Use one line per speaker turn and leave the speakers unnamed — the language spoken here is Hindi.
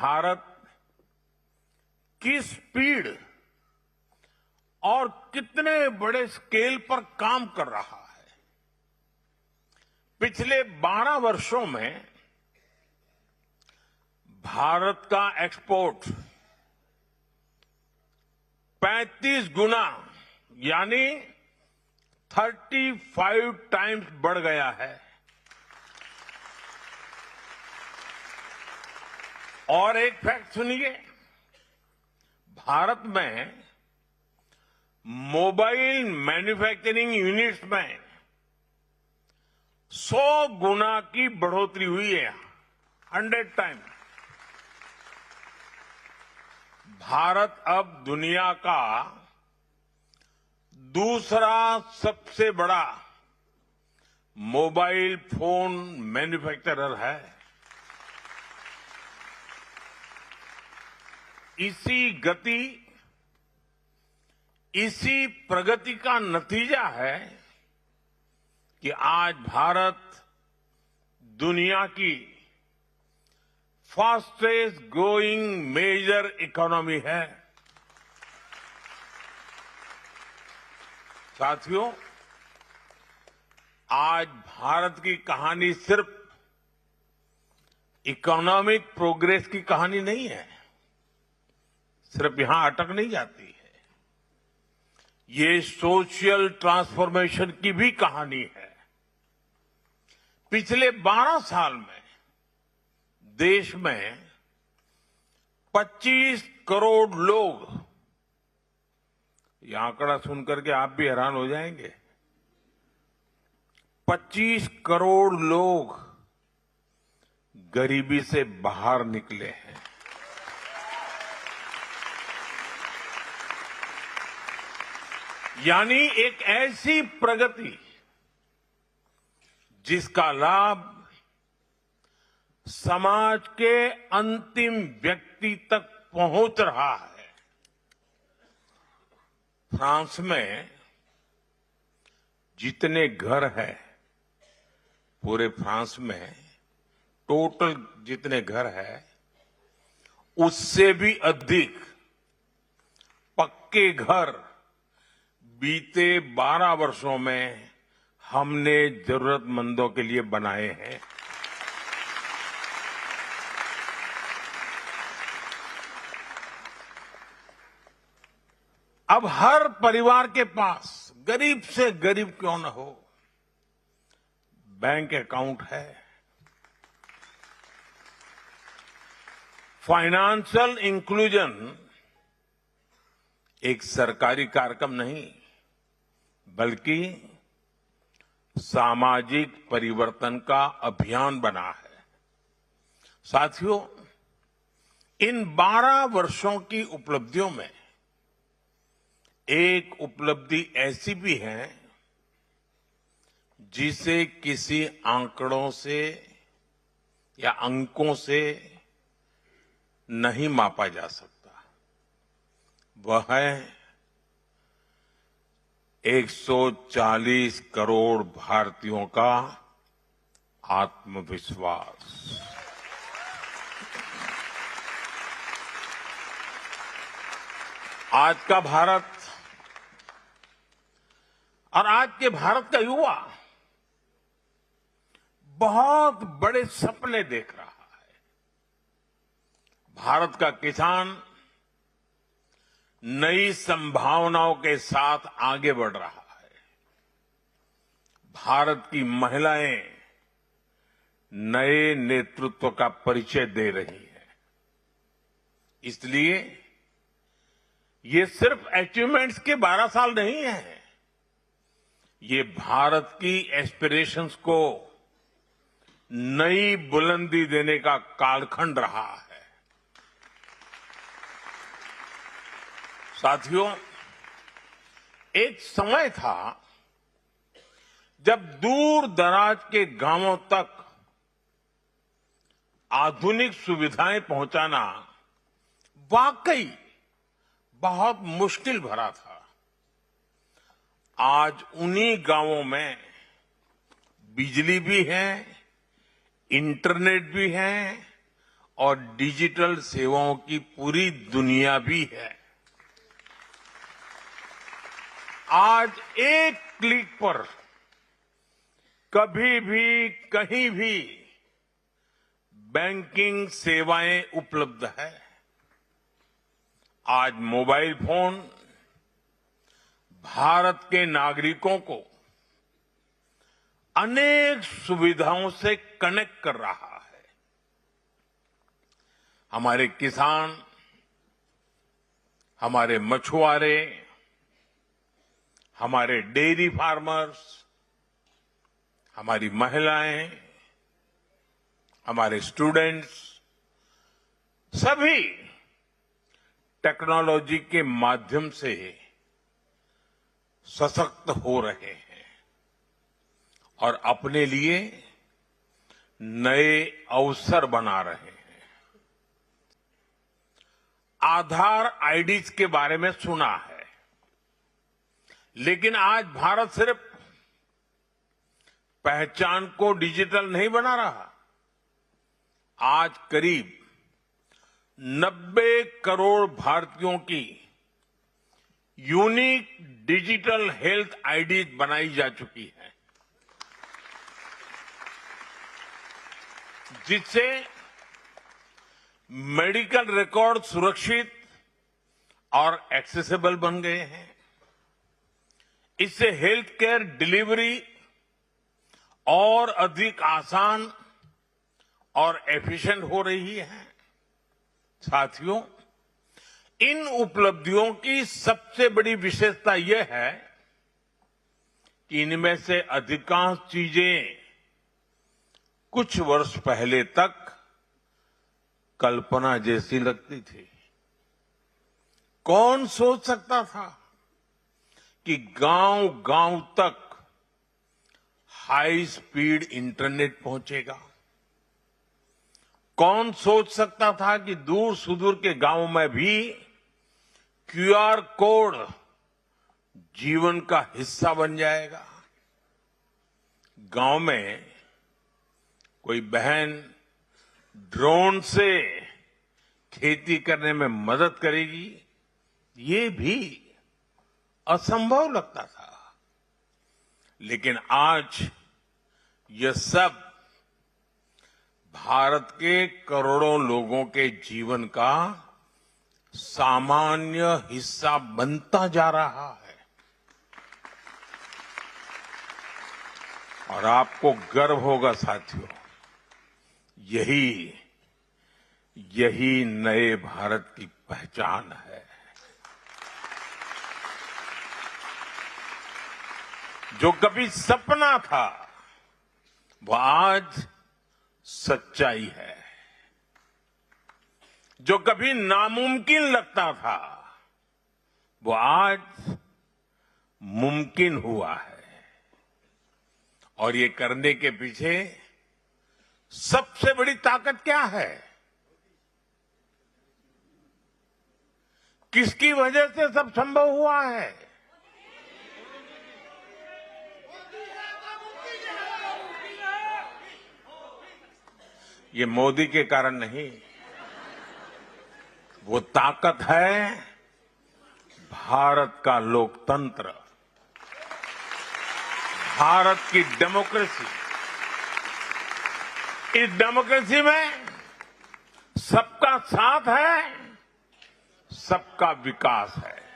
भारत किस स्पीड और कितने बड़े स्केल पर काम कर रहा है। पिछले 12 वर्षों में भारत का एक्सपोर्ट 35 गुना यानी 35 टाइम्स बढ़ गया है। और एक फैक्ट सुनिए, भारत में मोबाइल मैन्युफैक्चरिंग यूनिट्स में 100 गुना की बढ़ोतरी हुई है, 100 टाइम्स। भारत अब दुनिया का दूसरा सबसे बड़ा मोबाइल फोन मैन्युफैक्चरर है। इसी गति, इसी प्रगति का नतीजा है कि आज भारत दुनिया की फास्टेस्ट ग्रोइंग मेजर इकोनॉमी है। साथियों, आज भारत की कहानी सिर्फ इकोनॉमिक प्रोग्रेस की कहानी नहीं है, सिर्फ यहां अटक नहीं जाती है। ये सोशल ट्रांसफॉर्मेशन की भी कहानी है। पिछले 12 साल में देश में 25 करोड़ लोग, यह आंकड़ा सुनकर के आप भी हैरान हो जाएंगे, 25 करोड़ लोग गरीबी से बाहर निकले हैं। यानी एक ऐसी प्रगति जिसका लाभ समाज के अंतिम व्यक्ति तक पहुंच रहा है। फ्रांस में जितने घर हैं, पूरे फ्रांस में टोटल जितने घर हैं, उससे भी अधिक पक्के घर बीते 12 वर्षों में हमने जरूरतमंदों के लिए बनाए हैं। अब हर परिवार के पास, गरीब से गरीब क्यों न हो, बैंक अकाउंट है। फाइनेंशियल इंक्लूजन एक सरकारी कार्यक्रम नहीं, बल्कि सामाजिक परिवर्तन का अभियान बना है। साथियों, इन 12 वर्षों की उपलब्धियों में एक उपलब्धि ऐसी भी है जिसे किसी आंकड़ों से या अंकों से नहीं मापा जा सकता। वह है 140 करोड़ भारतीयों का आत्मविश्वास। आज का भारत और आज के भारत का युवा बहुत बड़े सपने देख रहा है। भारत का किसान नई संभावनाओं के साथ आगे बढ़ रहा है। भारत की महिलाएं नए नेतृत्व का परिचय दे रही हैं। इसलिए ये सिर्फ अचीवमेंट्स के 12 साल नहीं है, ये भारत की एस्पिरेशंस को नई बुलंदी देने का कालखंड रहा है। साथियों, एक समय था जब दूर दराज के गांवों तक आधुनिक सुविधाएं पहुंचाना वाकई बहुत मुश्किल भरा था। आज उन्हीं गांवों में बिजली भी है, इंटरनेट भी है और डिजिटल सेवाओं की पूरी दुनिया भी है। आज एक क्लिक पर कभी भी कहीं भी बैंकिंग सेवाएं उपलब्ध है। आज मोबाइल फोन भारत के नागरिकों को अनेक सुविधाओं से कनेक्ट कर रहा है। हमारे किसान, हमारे मछुआरे, हमारे डेयरी फार्मर्स, हमारी महिलाएं, हमारे स्टूडेंट्स सभी टेक्नोलॉजी के माध्यम से सशक्त हो रहे हैं और अपने लिए नए अवसर बना रहे हैं। आधार आईडीज के बारे में सुना है, लेकिन आज भारत सिर्फ पहचान को डिजिटल नहीं बना रहा। आज करीब 90 करोड़ भारतीयों की यूनिक डिजिटल हेल्थ आईडी बनाई जा चुकी है, जिससे मेडिकल रिकॉर्ड सुरक्षित और एक्सेसिबल बन गए हैं। इससे हेल्थ केयर डिलीवरी और अधिक आसान और एफिशिएंट हो रही है। साथियों, इन उपलब्धियों की सबसे बड़ी विशेषता यह है कि इनमें से अधिकांश चीजें कुछ वर्ष पहले तक कल्पना जैसी लगती थी। कौन सोच सकता था कि गांव-गांव तक हाई स्पीड इंटरनेट पहुंचेगा? कौन सोच सकता था कि दूर सुदूर के गांव में भी क्यूआर कोड जीवन का हिस्सा बन जाएगा? गांव में कोई बहन ड्रोन से खेती करने में मदद करेगी, ये भी असंभव लगता था। लेकिन आज यह सब भारत के करोड़ों लोगों के जीवन का सामान्य हिस्सा बनता जा रहा है। और आपको गर्व होगा साथियों, यही नए भारत की पहचान है। जो कभी सपना था, वो आज सच्चाई है। जो कभी नामुमकिन लगता था, वो आज मुमकिन हुआ है। और ये करने के पीछे सबसे बड़ी ताकत क्या है? किसकी वजह से सब संभव हुआ है? ये मोदी के कारण नहीं, वो ताकत है भारत का लोकतंत्र, भारत की डेमोक्रेसी। इस डेमोक्रेसी में सबका साथ है, सबका विकास है।